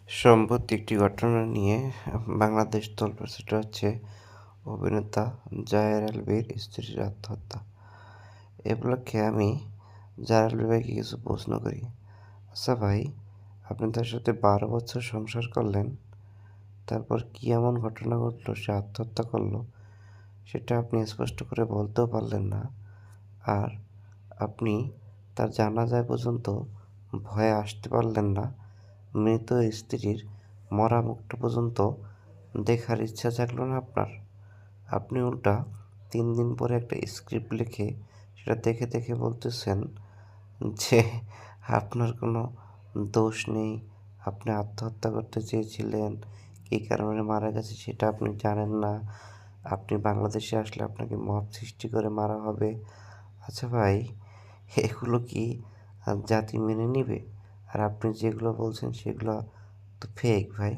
সম্প্রতি একটি ঘটনা নিয়ে বাংলাদেশ তোলপাড় সেটা হচ্ছে অভিনেতা জাহের আলভীর স্ত্রীর আত্মহত্যা। এ উপলক্ষে আমি জাহের আলভী ভাইকে কিছু প্রশ্ন করি। আচ্ছা ভাই, আপনি তার সাথে ১২ বছর সংসার করলেন, তারপর কি এমন ঘটনা ঘটলো সে আত্মহত্যা করলো, সেটা আপনি স্পষ্ট করে বলতেও পারলেন না। আর আপনি তার জানাজায় পর্যন্ত ভয়ে আসতে পারলেন না। মৃত স্ত্রীর মরা মুখটা পর্যন্ত দেখার ইচ্ছা জাগলো না আপনার? আপনি উল্টা ৩ দিন পরে একটা স্ক্রিপ্ট লিখে সেটা দেখে দেখে বলতেছেন যে আপনার কোনো দোষ নেই। আপনি আত্মহত্যা করতে চেয়েছিলেন। কী কারণে মারা গেছে সেটা আপনি জানেন না। আপনি বাংলাদেশে আসলে আপনাকে মব সৃষ্টি করে মারা হবে। আচ্ছা ভাই, এগুলো কি জাতি মেনে নিবে? আর আপনি যেগুলো বলছেন সেগুলো তো ফেক ভাই।